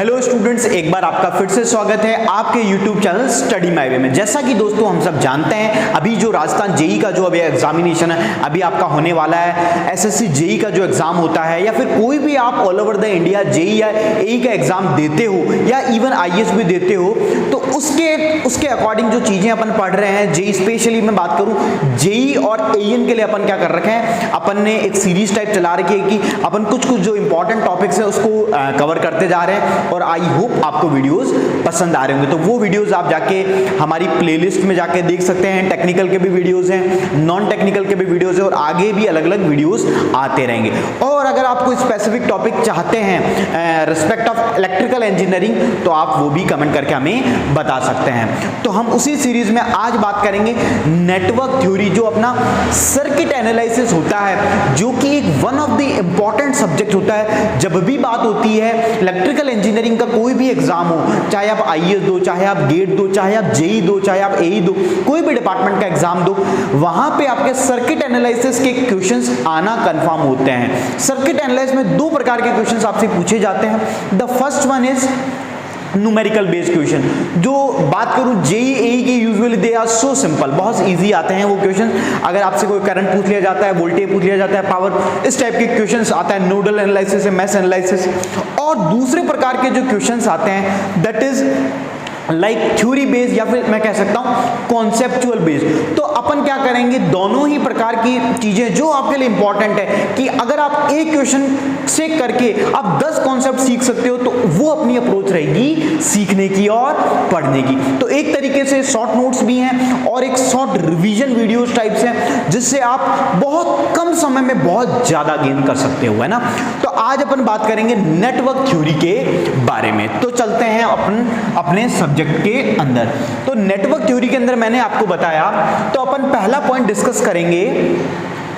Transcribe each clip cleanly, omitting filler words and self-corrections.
Hello students, एक बार आपका फिर से स्वागत है आपके YouTube channel study my way में। जैसा कि दोस्तों हम सब जानते हैं, अभी जो राजस्थान जेई का जो अभी एग्जामिनेशन है अभी आपका होने वाला है। एसएससी जेई का जो एग्जाम होता है या फिर कोई भी आप all over the India JE या एई का एग्जाम देते हो या इवन आईएएस भी देते हो, तो उसके अकॉर्डिंग जो चीजें अपन पढ़ रहे हैं, जेई स्पेशली मैं बात करूं जेई और एईएन के लिए अपन क्या कर रखे हैं, अपन ने एक सीरीज टाइप चला रखी है कि अपन कुछ जो इंपॉर्टेंट टॉपिक्स है उसको कवर करते जा रहे हैं और आई होप आपको वीडियोस पसंद आ रहे होंगे। तो वो वीडियोस आप जाके हमारी प्लेलिस्ट में जाके देख सकते हैं। टेक्निकल के भी वीडियोस हैं, नॉन टेक्निकल के भी वीडियोस हैं और आगे भी अलग अलग वीडियोस आते रहेंगे। और अगर आप कोई स्पेसिफिक टॉपिक चाहते हैं रिस्पेक्ट ऑफ इलेक्ट्रिकल इंजीनियरिंग, तो आप वो भी कमेंट करके हमें बता सकते हैं। तो हम उसी सीरीज में आज बात करेंगे नेटवर्क थ्योरी, जो अपना सर्किट एनालिसिस होता है, जो कि एक one of the important subject होता है। जब भी बात होती है इलेक्ट्रिकल इंजीनियरिंग का कोई भी एग्जाम हो, चाहे आप आईएएस दो, चाहे आप गेट दो, चाहे आप जेई दो, चाहे आप एई दो, कोई भी डिपार्टमेंट का एग्जाम दो, वहां पे आपके सर्किट एनालिसिस के क्वेश्चंस आना कंफर्म होते हैं। सर्किट एनालिसिस में दो प्रकार के क्वेश्चंस आपसे पूछे जाते हैं। The first one is numerical based question. जो बात करूं जेई एई के, usually they are so simple, बहुत इजी आते हैं वो क्वेश्चन। अगर आपसे कोई करंट पूछ लिया जाता है, वोल्टेज पूछ लिया जाता है, पावर, इस टाइप के क्वेश्चंस आता है। Nodal analysis, mesh analysis. और दूसरे प्रकार के जो क्वेश्चंस आते हैं that is like theory based या फिर मैं कह सकता हूं कॉन्सेप्चुअल बेस्ड। तो अपन क्या करेंगे, दोनों ही प्रकार की चीजें जो आपके लिए इंपॉर्टेंट है कि अगर आप एक क्वेश्चन से करके आप 10 कॉन्सेप्ट सीख सकते हो, तो वो अपनी अप्रोच रहेगी सीखने की और पढ़ने की। तो एक तरीके से शॉर्ट नोट्स भी हैं और एक शॉर्ट रिवीजन वीडियोस टाइप्स हैं, जिससे आप बहुत कम समय में बहुत ज्यादा गेन कर सकते हो, है ना। तो आज अपन बात करेंगे नेटवर्क थ्योरी के बारे में। तो चलते हैं अपने सब्जेक्ट के अंदर। तो नेटवर्क थ्योरी के अंदर मैंने आपको बताया, तो अपन पहला पॉइंट डिस्कस करेंगे।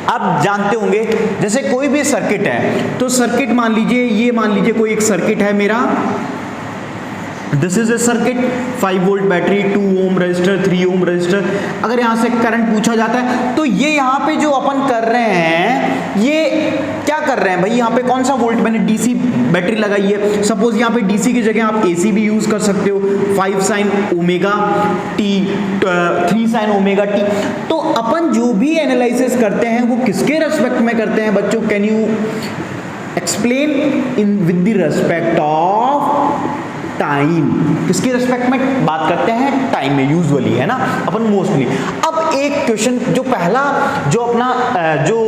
आप जानते होंगे जैसे कोई भी सर्किट है, तो सर्किट मान लीजिए, ये मान लीजिए कोई एक सर्किट है मेरा, this is a circuit, 5 volt battery, 2 ohm resistor, 3 ohm resistor. अगर यहां से करंट पूछा जाता है, तो ये यहां पे जो अपन कर रहे हैं, ये क्या कर रहे हैं भाई, यहां पे कौन सा वोल्ट, मैंने डीसी बैटरी लगाई है। सपोज यहां पे डीसी की जगह आप एसी भी यूज कर सकते हो। 5 sine omega T, 3 sine omega T. तो अपन जो भी एनालिसिस करते हैं वो किसके रेस्पेक्ट में करते हैं बच्चों, can you explain in with the respect of time. किसके रेस्पेक्ट में बात करते हैं, टाइम में यूजुअली, है ना, अपन मोस्टली। अब एक क्वेश्चन जो पहला जो अपना जो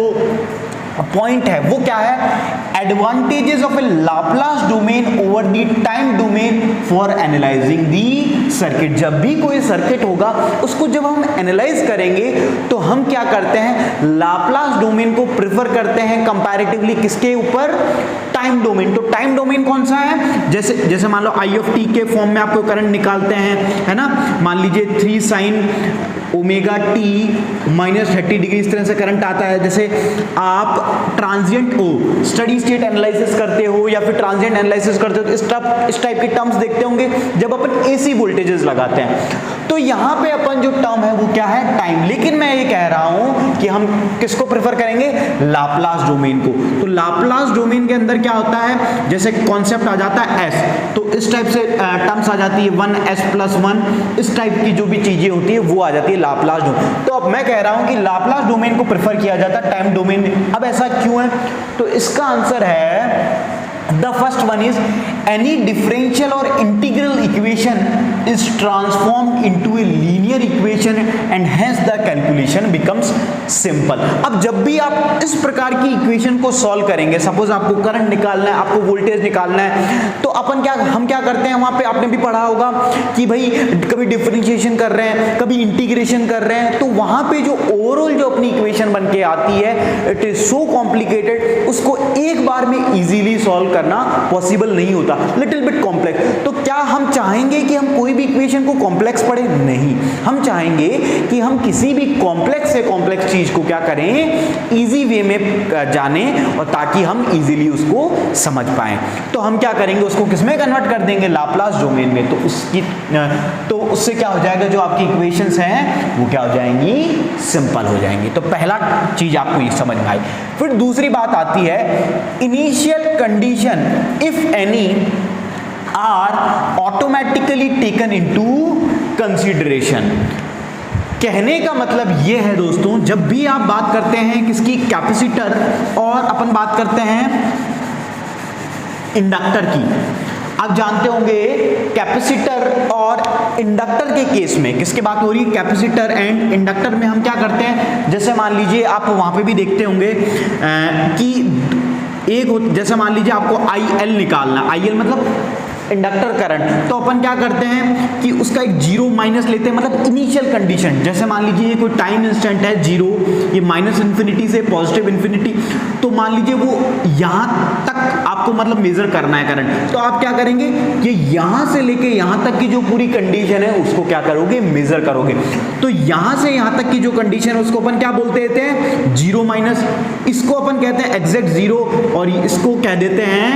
पॉइंट है वो क्या है, advantages of A Laplace domain over the time domain for analysing the circuit. जब भी कोई सर्किट होगा उसको जब हम एनालाइज करेंगे तो हम क्या करते हैं, लाप्लास डोमेन को प्रेफर करते हैं कंपैरेटिवली किसके ऊपर, टाइम डोमेन। तो टाइम डोमेन कौन सा है, जैसे मान लो आई ऑफ टी के फॉर्म में आपको करंट निकालते हैं, है ना। मान लीजिए 3 sine omega T minus 30 degree, इस तरह से करंट आता है। जैसे आप ट्रांजिएंट स्टडी स्टेट एनालिसिस करते हो या फिर ट्रांजिएंट एनालिसिस करते हो, तो इस टाइप के टर्म्स देखते होंगे जब अपन एसी वोल्टेजेस लगाते हैं। तो यहां पे अपन जो टर्म है वो क्या है, टाइम। लेकिन मैं ये कह रहा हूं कि हम किसको प्रेफर करेंगे, लाप्लास डोमेन को। तो लाप्लास डोमेन के अंदर क्या होता है, जैसे कॉन्सेप्ट आ जाता है एस, तो इस टाइप से टर्म्स आ जाती है 1s+1, इस टाइप की जो भी चीजें होती है वो आ जाती है लाप्लास डोमेन। तो अब मैं कह रहा हूं कि लाप्लास डोमेन को प्रेफर किया जाता है टाइम डोमेन में। अब ऐसा क्यों है, तो इसका आंसर है the first one is any differential or integral equation is transformed into a linear equation and hence the calculation becomes simple। अब जब भी आप इस प्रकार की इक्वेशन को सॉल्व करेंगे, सपोज आपको करंट निकालना है, आपको वोल्टेज निकालना है, तो अपन हम क्या करते हैं, वहां पे आपने भी पढ़ा होगा कि भाई कभी डिफरेंशिएशन कर रहे हैं, कभी इंटीग्रेशन कर रहे हैं, तो वहां पे जो ओवरऑल जो अपनी इक्वेशन बन के आती है, इट इज सो कॉम्प्लिकेटेड, उसको एक बार में इजीली सॉल्व करना पॉसिबल नहीं होता, लिटिल बिट कॉम्प्लेक्स। तो क्या हम चाहेंगे कि हम कोई भी इक्वेशन को कॉम्प्लेक्स पढ़े, नहीं, हम चाहेंगे कि हम किसी भी कॉम्प्लेक्स से कॉम्प्लेक्स चीज को क्या करें, इजी वे में जाने, और ताकि हम इजीली उसको समझ पाएं। तो हम क्या करेंगे, उसको किसमें कन्वर्ट कर देंगे, लाप्लास डोमेन में। तो उससे क्या हो जाएगा, जो आपकी इक्वेशंस हैं वो क्या हो जाएंगी, सिंपल हो जाएंगी। तो पहला चीज आपको ये समझ में आई। फिर दूसरी बात आती है initial condition, if any, are automatically taken into consideration. कहने का मतलब यह है दोस्तों, जब भी आप बात करते हैं किसकी, कैपेसिटर, और अपन बात करते हैं इंडक्टर की, आप जानते होंगे कैपेसिटर और इंडक्टर के केस में किसकी बात हो रही है, कैपेसिटर एंड इंडक्टर में हम क्या करते हैं, जैसे मान लीजिए आप वहां पे भी देखते होंगे कि एक, जैसे मान लीजिए आपको IL निकालना, IL मतलब इंडक्टर करंट, तो अपन क्या करते हैं कि उसका एक जीरो माइनस लेते हैं, मतलब इनिशियल कंडीशन, जैसे मान लीजिए कोई टाइम इंस्टेंट है जीरो, ये माइनस इन्फिनिटी से पॉजिटिव इन्फिनिटी, तो मान लीजिए वो यहां तक आपको मतलब मेजर करना है करंट, तो आप क्या करेंगे कि यहां से लेके यहां तक की जो पूरी कंडीशन है उसको क्या करोगे, मेजर करोगे। तो यहां से यहां तक की जो कंडीशन है उसको अपन क्या बोलते हैं, जीरो माइनस, इसको अपन कहते हैं एग्जैक्ट जीरो, और इसको कह देते हैं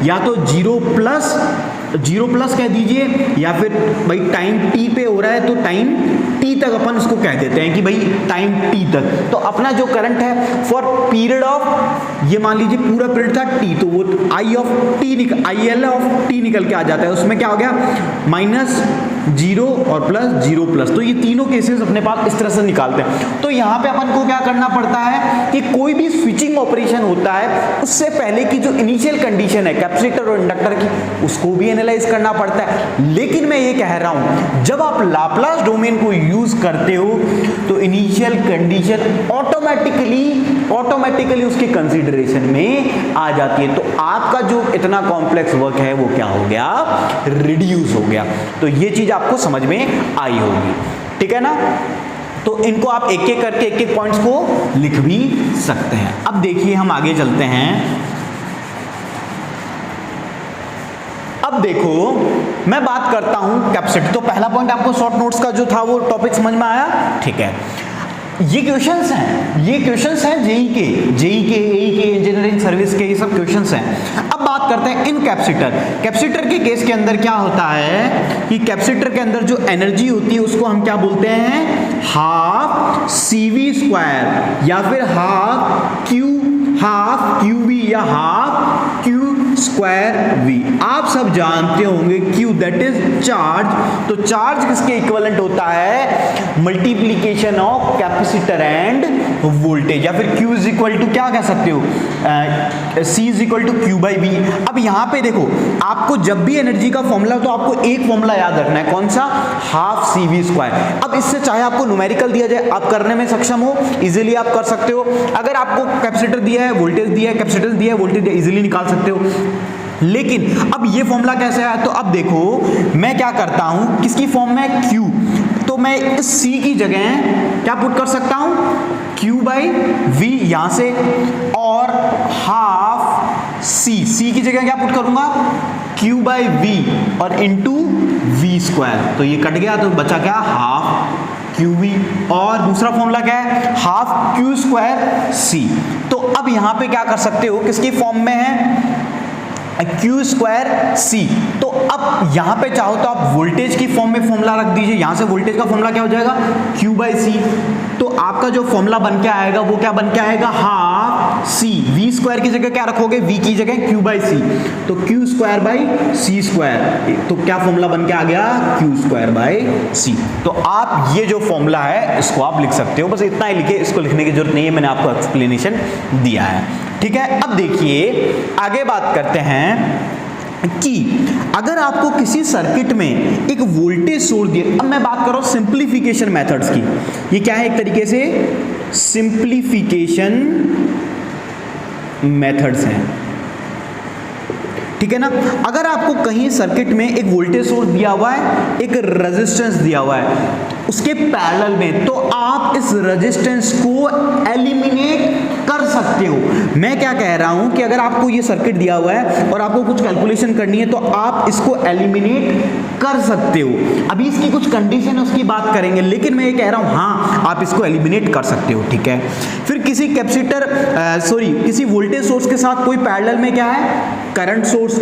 या तो जीरो प्लस कह दीजिए, या फिर भाई टाइम टी पे हो रहा है तो टाइम टी तक अपन उसको कह देते हैं कि भाई टाइम टी तक। तो अपना जो करंट है फॉर पीरियड ऑफ, ये मान लीजिए पूरा पीरियड था टी, तो वो IL ऑफ टी निकल के आ जाता है, उसमें क्या हो गया माइनस जीरो और प्लस जीरो प्लस, तो ये तीनों केसेस अपने पास इस तरह से निकालते हैं। तो यहाँ पे अपन को क्या करना पड़ता है कि कोई भी स्विचिंग ऑपरेशन होता है उससे पहले की जो इनिशियल कंडीशन है कैपेसिटर और इंडक्टर की, उसको भी एनालाइज करना पड़ता है। लेकिन मैं ये कह रहा हूं, जब आप लाप्लास डोमेन को यूज करते हो तो इनिशियल कंडीशन ऑटोमेटिकली उसके कंसीडरेशन में आ जाती है, तो आपका जो इतना कॉम्प्लेक्स वर्क है वो क्या हो गया, रिड्यूस हो गया। तो ये चीज आपको समझ में आई होगी, ठीक है ना। तो इनको आप एक एक करके एक एक पॉइंट्स को लिख भी सकते हैं। अब देखिए हम आगे चलते हैं। अब देखो मैं बात करता हूं कैपेसिटर, तो पहला पॉइंट आपको शॉर्ट नोट्स का जो था वो टॉपिक समझ में आया, ठीक है। ये क्वेश्चंस हैं जेई के इंजीनियरिंग सर्विस के, ये सब क्वेश्चंस हैं। अब बात करते हैं इन कैपेसिटर के केस के अंदर क्या होता है कि कैपेसिटर के अंदर जो एनर्जी होती है उसको हम क्या बोलते हैं, हाफ CV² या फिर हाफ QV या हाफ Q²V। आप सब जानते होंगे Q दैट इज चार्ज, तो चार्ज किसके इक्विवेलेंट होता है, multiplication of capacitor end voltage, या फिर Q इज इक्वल टू क्या कह सकते हो, C is equal to Q/V। अब यहां पे देखो आपको जब भी एनर्जी का फॉर्मूला, तो आपको एक फॉर्मूला याद रखना है, कौन सा, हाफ CV²। अब इससे चाहे आपको न्यूमेरिकल दिया जाए, आप करने में सक्षम हो, इजीली आप कर सकते हो। अगर आपको कैपेसिटर दिया है, वोल्टेज दिया है, कैपेसिटर दिया है, वोल्टेज इजीली निकाल सकते हो। लेकिन अब ये फॉर्मूला कैसे है, तो अब देखो मैं क्या करता हूं, किसकी फॉर्म में, Q, तो मैं इस C की जगह क्या पुट कर सकता हूं, Q/V यहां से, और हाफ C की जगह क्या पुट करूंगा, Q/V और इंटू V², तो ये कट गया तो बचा क्या, हाफ QV, और दूसरा फॉर्मूला क्या है, हाफ Q²C। तो अब यहां पे क्या कर सकते हो, किसकी फॉर्म में है, Q²C। तो अब यहां पे चाहो तो आप वोल्टेज की फॉर्म में फॉर्मूला रख दीजिए, यहां से वोल्टेज का फॉर्मूला क्या हो जाएगा, Q/C। तो आपका जो फॉर्मूला बन के आएगा वो क्या बन के आएगा, हाफ C, V² की जगह क्या रखोगे, V की जगह Q/C, तो Q²/C², तो क्या फॉर्मूला बन के आ गया, Q²/C। तो आप ये जो फॉर्मूला है इसको आप लिख सकते हो, बस इतना ही लिखे, इसको लिखने की जरूरत नहीं है, मैंने आपको एक्सप्लेनेशन दिया है, ठीक है। अब देखिए आगे बात करते हैं कि अगर आपको किसी सर्किट में एक वोल्टेज सोर्स दिया, अब मैं बात कर रहा हूं सिंप्लीफिकेशन मेथड्स की, ये क्या है, एक तरीके से सिंप्लीफिकेशन मेथड्स हैं, ठीक है ना। अगर आपको कहीं सर्किट में एक वोल्टेज सोर्स दिया हुआ है, एक रेजिस्टेंस दिया हुआ है उसके पैरेलल में, तो आप इस रेजिस्टेंस को एलिमिनेट कर सकते हो। मैं क्या कह रहा हूं कि अगर आपको ये सर्किट दिया हुआ है और आपको कुछ कैलकुलेशन करनी है तो आप इसको एलिमिनेट कर सकते हो। अभी इसकी कुछ कंडीशन है उसकी बात करेंगे, लेकिन मैं ये कह रहा हूं हाँ आप इसको एलिमिनेट कर सकते हो, ठीक है। फिर किसी किसी वोल्टेज सोर्स के साथ कोई पैरेलल में क्या है, करंट सोर्स,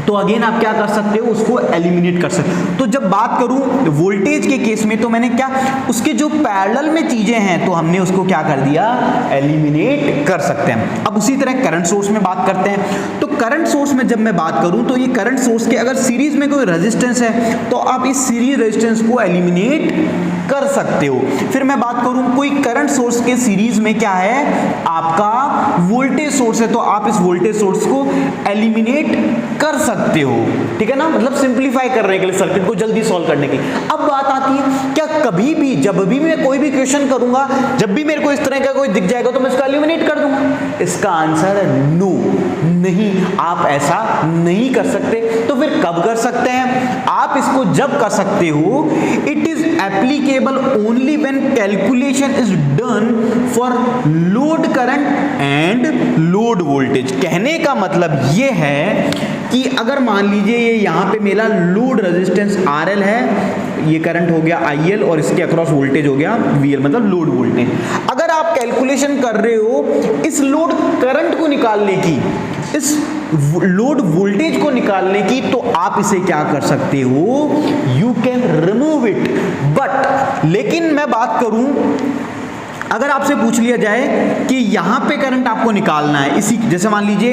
तो अगेन आप क्या कर सकते हो, उसको एलिमिनेट कर सकते हो। तो जब बात करूं वोल्टेज के केस में, तो मैंने क्या, उसके जो पैरेलल में चीजें हैं तो हमने उसको क्या कर दिया, एलिमिनेट कर सकते हैं। अब उसी तरह करंट सोर्स में बात करते हैं। तो करंट सोर्स में जब मैं बात करूं तो ये करंट सोर्स के अगर सीरीज में कोई रेजिस्टेंस है तो आप इस सीरीज रेजिस्टेंस को एलिमिनेट कर सकते हो। फिर मैं बात करूं कोई करंट सोर्स के सीरीज में क्या है, आपका वोल्टेज सोर्स है, तो आप इस वोल्टेज सोर्स को एलिमिनेट कर सकते हो। ठीक है ना, मतलब सिंपलीफाई करने के लिए, सर्किट को जल्दी सॉल्व करने के लिए। अब बात आती है, क्या कभी भी जब भी मैं कोई भी क्वेश्चन करूंगा, जब भी मेरे को इस तरह का कोई दिख जाएगा तो मैं इसको एलिमिनेट कर दूंगा? इसका आंसर है नो, नहीं, आप ऐसा नहीं कर सकते। तो फिर कब कर सकते हैं आप इसको? जब कर सकते हो, it is applicable only when calculation is done for load current and load voltage. कहने का मतलब ये है कि अगर मान लीजिए ये यहाँ पे मेरा लोड रेजिस्टेंस RL है, ये करंट हो गया IL और इसके अक्रॉस वोल्टेज हो गया VL, मतलब लोड वोल्टेज। अगर आप कैलकुलेशन कर रहे हो इस लोड करंट को निकालने की, इस लोड वोल्टेज को निकालने की, तो आप इसे क्या कर सकते हो, you can remove it. But लेकिन मैं बात करूं, अगर आपसे पूछ लिया जाए कि यहां पे करंट आपको निकालना है, इसी जैसे मान लीजिए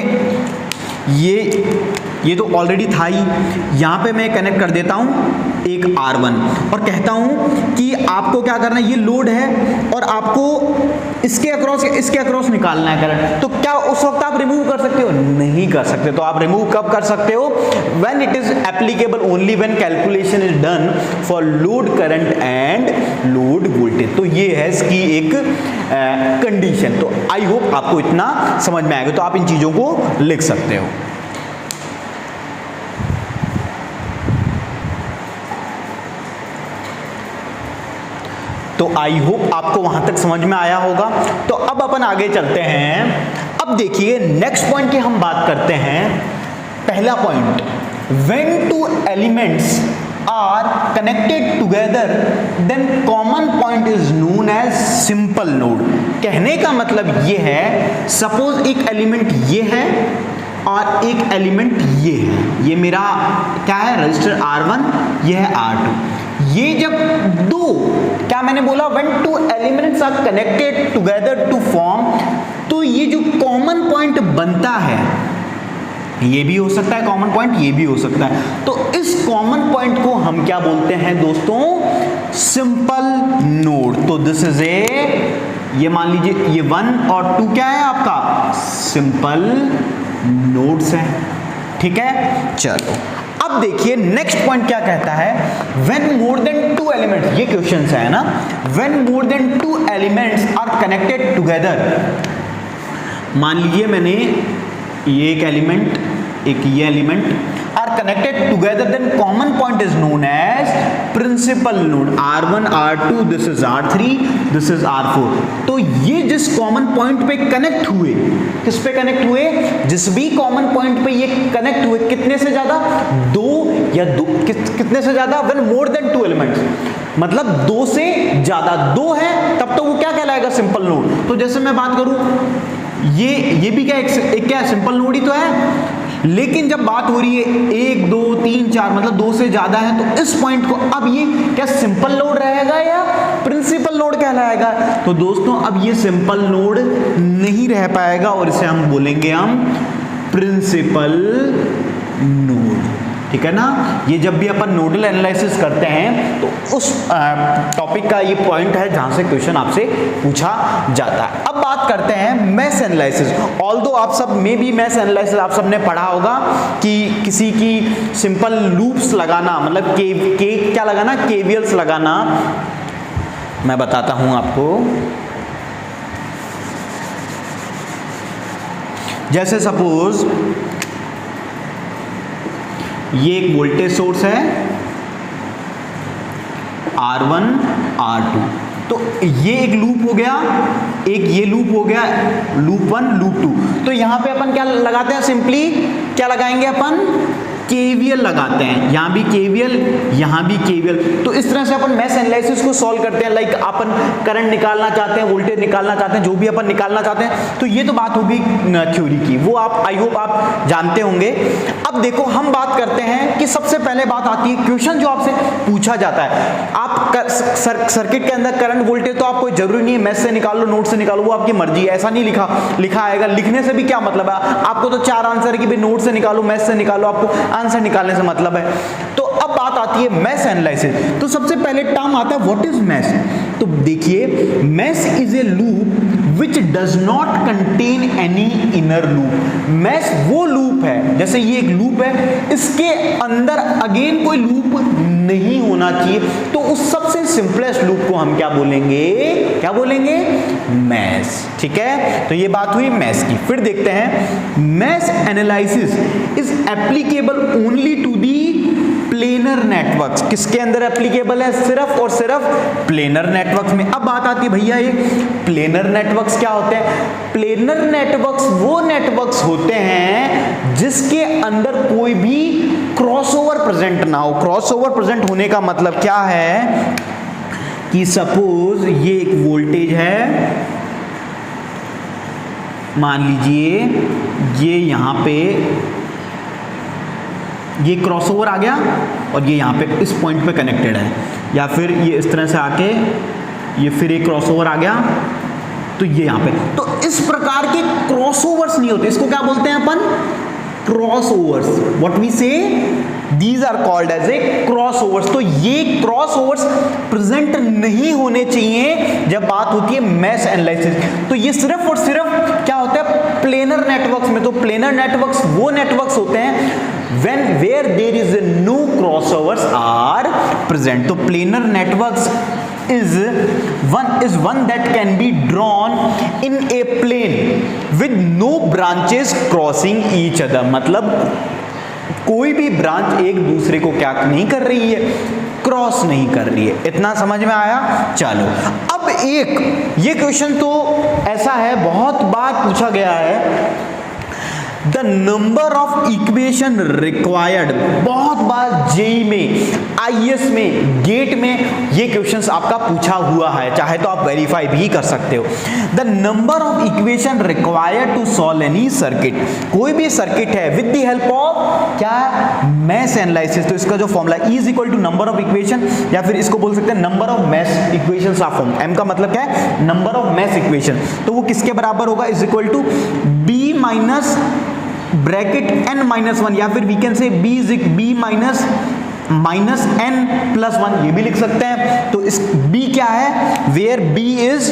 ये तो ऑलरेडी था ही, यहां पे मैं कनेक्ट कर देता हूं एक R1 और कहता हूं कि आपको क्या करना है, ये लोड है और आपको इसके अक्रॉस निकालना है करंट। तो क्या उस वक्त आप रिमूव कर सकते हो? नहीं कर सकते। तो आप रिमूव कब कर सकते हो? When it is applicable only when calculation is done for load current and load voltage. तो ये है इसकी एक कंडीशन। तो आई होप आपको इतना समझ में आएगा। तो आप इन चीजों को लिख सकते हो। तो आई होप आपको वहां तक समझ में आया होगा। तो अब अपन आगे चलते हैं। अब देखिए नेक्स्ट पॉइंट की हम बात करते हैं। पहला point, when two elements are connected together then common point is known as simple node. कहने का मतलब ये है, सपोज एक एलिमेंट ये है और एक एलिमेंट ये है, ये मेरा क्या है, रजिस्टर R1, ये है R2। ये जब दो, क्या मैंने बोला, when two elements are connected together to form, तो ये जो कॉमन पॉइंट बनता है, ये भी हो सकता है कॉमन पॉइंट, ये भी हो सकता है। तो इस कॉमन पॉइंट को हम क्या बोलते हैं दोस्तों? Simple node. तो दिस इज ये मान लीजिए ये 1 और 2 क्या है आपका? सिंपल नोड्स हैं। ठीक है, चलो अब देखिए नेक्स्ट पॉइंट क्या कहता है, व्हेन मोर देन 2 एलिमेंट्स, ये क्वेश्चन है ना, when more than 2 elements are connected together. मान लीजिए मैंने ये एक एलिमेंट, एक ये element are connected together, then common point is known as principal node. R1 R2, this is R3, this is R4। तो ये जिस कॉमन पॉइंट पे कनेक्ट हुए, किस पे कनेक्ट हुए? जिस भी कॉमन पॉइंट पे ये कनेक्ट हुए, कितने से ज्यादा? 2 या 2 कितने से ज्यादा? व्हेन मोर देन 2 एलिमेंट्स, मतलब 2 से ज्यादा। 2 है तब तो वो क्या कहलाएगा? Simple node. तो जैसे मैं बात करूं, ये भी क्या एक क्या सिंपल नोड ही तो है। लेकिन जब बात हो रही है 1 2 3 4, मतलब 2 से ज्यादा है, तो इस पॉइंट को अब ये क्या सिंपल नोड रहेगा या प्रिंसिपल नोड कहलाएगा? तो दोस्तों अब ये सिंपल नोड नहीं रह पाएगा और इसे हम बोलेंगे प्रिंसिपल नोड। ठीक है ना, ये जब भी अपन नोडल एनालिसिस करते हैं तो उस टॉपिक का ये पॉइंट है जहां से क्वेश्चन आपसे पूछा जाता है। अब बात करते हैं मैश एनालिसिस। ऑल्दो आप सब में भी मैश एनालिसिस आप सब ने पढ़ा होगा कि किसी की सिंपल लूप्स लगाना, मतलब क्या लगाना, केवीएल्स लगाना। मैं बताता हूं आपको, जैसे सपोज ये एक वोल्टेज सोर्स है R1 R2, तो ये एक लूप हो गया, एक ये लूप हो गया, लूप 1 लूप 2। तो यहां पे अपन क्या लगाते हैं? सिंपली क्या लगाएंगे अपन? केवीएल लगाते हैं, यहां भी केवीएल, यहां भी केवीएल। तो इस तरह से अपन मैश एनालिसिस को सॉल्व करते हैं। लाइक अपन करंट निकालना चाहते हैं, वोल्टेज निकालना चाहते हैं, जो भी अपन निकालना चाहते हैं। तो ये तो बात होगी थ्योरी की, वो आप आई होप आप जानते होंगे। अब देखो हम बात करते हैं कि सबसे पहले बात आती है क्वेश्चन जो आपसे पूछा जाता है। आप सर्किट के अंदर करंट वोल्टेज तो आपको जरूरी नहीं है मैश से निकाल लो, नोट से निकालो, वो आपकी मर्जी है, ऐसा नहीं लिखा आएगा। लिखने से भी क्या मतलब है, आपको तो 4 आंसर है कि भाई नोट से निकालो, मैश से निकालो, आपको आंसर निकालने से मतलब है। तो अब बात आती है मैश एनालिसिस। तो सबसे पहले टर्म आता है व्हाट इज मैश। तो देखिए mesh is a loop which does not contain any inner loop। Mesh वो लूप है, जैसे ये एक लूप है, इसके अंदर अगेन कोई लूप नहीं होना चाहिए। तो उस सबसे सिंपलेस्ट लूप को हम क्या बोलेंगे, क्या बोलेंगे, मैश। ठीक है, तो ये बात हुई मैश की। फिर देखते हैं mesh analysis is applicable only to the planar networks. किसके अंदर एप्लीकेबल है, सिर्फ और सिर्फ प्लेनर नेटवर्क्स में। अब बात आती है भैया ये प्लेनर नेटवर्क्स क्या होते हैं। प्लेनर नेटवर्क्स वो नेटवर्क्स होते हैं जिसके अंदर कोई भी क्रॉसओवर प्रेजेंट ना हो। क्रॉसओवर प्रेजेंट होने का मतलब क्या है कि सपोज ये एक वोल्टेज है, मान लीजिए ये यहां पे ये क्रॉसओवर आ गया और ये यहाँ पे इस पॉइंट पे कनेक्टेड है, या फिर ये इस तरह से आके ये फिर एक क्रॉसओवर आ गया तो ये यहाँ पे। तो इस प्रकार के क्रॉसओवर्स नहीं होते, इसको क्या बोलते हैं अपन, crossovers. What we say, these are called as a crossovers. तो ये क्रॉसओवर्स प्रेजेंट नहीं होने चाहिए जब बात होती है मैश एनालिसिस। तो ये सिर्फ और सिर्फ क्या होता है प्लेनर नेटवर्क्स में। तो प्लेनर नेटवर्क्स वो नेटवर्क्स होते हैं when where there is no crossovers are present। तो planar networks is one that can be drawn in a plane with no branches crossing each other। मतलब कोई भी ब्रांच एक दूसरे को क्या नहीं कर रही है, क्रॉस नहीं कर रही है। इतना समझ में आया। चलो अब एक ये क्वेश्चन तो ऐसा है, बहुत बार पूछा गया है, the number of equation required. बहुत बार जेई में, आईएएस में, गेट में ये क्वेश्चंस आपका पूछा हुआ है, चाहे तो आप वेरीफाई भी कर सकते हो। The number of equation required to solve any circuit. कोई भी सर्किट है विद द हेल्प ऑफ क्या, मैश एनालिसिस। तो इसका जो formula is equal to number of equation, या फिर इसको बोल सकते हैं number of mesh equations of form. M का मतलब क्या है, नंबर ऑफ मैश इक्वेशन। तो वो किसके बराबर होगा, is equal to b minus bracket n minus 1, या फिर we can say b minus n plus 1, ये भी लिख सकते हैं। तो इस b क्या है, वेयर b इज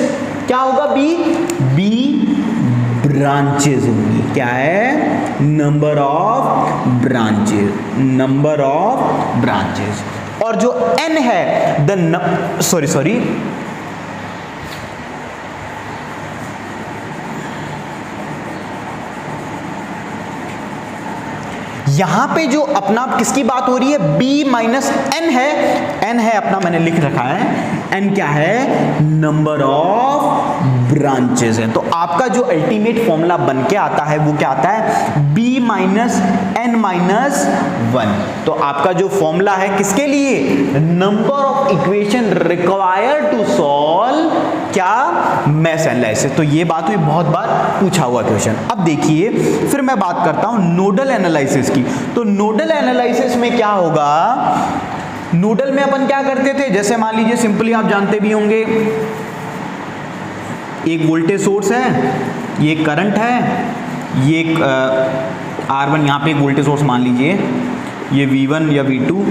क्या होगा, b ब्रांचेज होंगी। क्या है, number of branches, number of branches. और जो n है सॉरी यहां पे जो अपना किसकी बात हो रही है, b माइनस n है अपना, मैंने लिख रखा है n क्या है, नंबर ऑफ ब्रांचेस है। तो आपका जो अल्टीमेट फॉर्मूला बन के आता है वो क्या आता है, b माइनस n माइनस 1। तो आपका जो फॉर्मूला है किसके लिए, number of equation required to solve क्या, मैश एनालिसिस। तो ये बात हुई, बहुत बार पूछा हुआ क्वेश्चन। अब देखिए फिर मैं बात करता हूं नोडल एनालिसिस की। तो नोडल एनालिसिस में क्या होगा, नोडल में अपन क्या करते थे, जैसे मान लीजिए सिंपली आप जानते भी होंगे, एक वोल्टेज सोर्स है, ये करंट है, ये R1, यहाँ पे एक वोल्टेज सोर्स मान लीजिए, ये V1 या V2,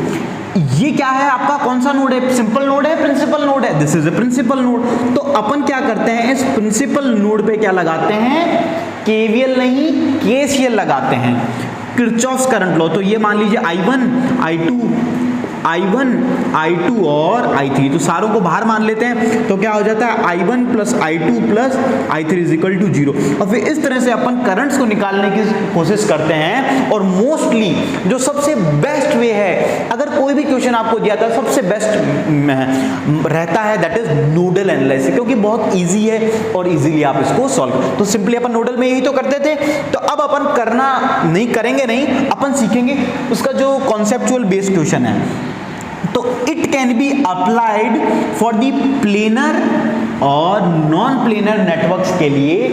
ये क्या है आपका, कौन सा नोड है, सिंपल नोड है, प्रिंसिपल नोड है, this is a principal node. तो अपन क्या करते हैं, इस प्रिंसिपल नोड पे क्या लगाते हैं, केवीएल नहीं केसीएल लगाते हैं, किरचॉफ्स करंट लॉ। तो ये मान लीजिए I1, I2 और I3, तो सारों को बाहर मान लेते हैं। तो क्या हो जाता है, I1 plus I2 plus I3 is equal to 0। और फिर इस तरह से अपन करंट्स को निकालने की कोशिश करते हैं। और मोस्टली जो सबसे बेस्ट वे है, अगर कोई भी क्वेश्चन आपको दिया था सबसे बेस्ट रहता है दैट इज नोडल एनालिसिस, क्योंकि बहुत इजी है और इजीली आप इसको सॉल्व, तो सिंपली अपन नोडल में यही तो करते थे। तो अब अपन करना नहीं, करेंगे नहीं, अपन सीखेंगे उसका जो कॉन्सेप्चुअल बेस्ड क्वेश्चन है। तो it can be applied for the planar और नॉन प्लेनर नेटवर्क्स के लिए,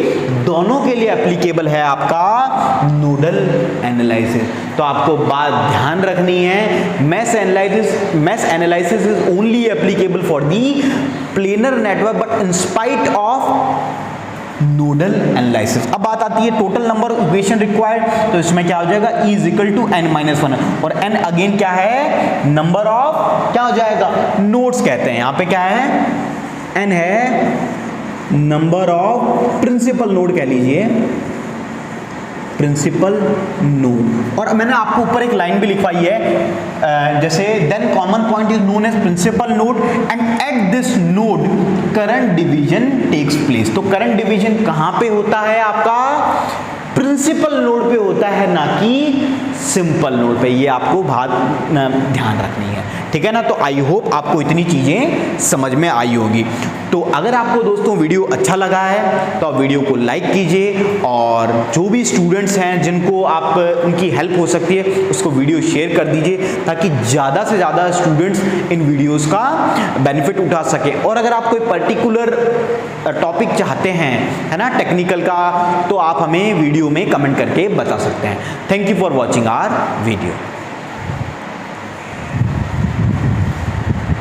दोनों के लिए एप्लीकेबल है आपका नोडल एनालिसिस। तो आपको बात ध्यान रखनी है, mash analysis is only applicable for the planar network but in spite of nodal analysis. अब बात आती है total number of equation required, तो इसमें क्या हो जाएगा E is equal to n-1, और n अगेन क्या है, नंबर ऑफ क्या हो जाएगा, नोड्स कहते हैं। यहां पे क्या है, n है नंबर ऑफ प्रिंसिपल नोड कह लीजिए, प्रिंसिपल नोड। और मैंने आपको ऊपर एक लाइन भी लिखवाई है, जैसे then common point is known as principal node and at this node current division takes place. तो करंट डिवीजन कहां पे होता है, आपका प्रिंसिपल नोड पे होता है, ना कि सिंपल नोड पे। ये आपको बात ध्यान रखनी है, ठीक है ना। तो आई होप आपको इतनी चीजें समझ में आई होगी। तो अगर आपको दोस्तों वीडियो अच्छा लगा है तो आप वीडियो को लाइक कीजिए, और जो भी स्टूडेंट्स हैं जिनको आप उनकी हेल्प हो सकती है उसको वीडियो शेयर कर दीजिए, ताकि ज़्यादा से ज़्यादा स्टूडेंट्स इन वीडियोस का बेनिफिट उठा सके। और अगर आप कोई पर्टिकुलर टॉपिक चाहते हैं, है ना, टेक्निकल का, तो आप हमें वीडियो में कमेंट करके बता सकते हैं। Thank you for watching our video.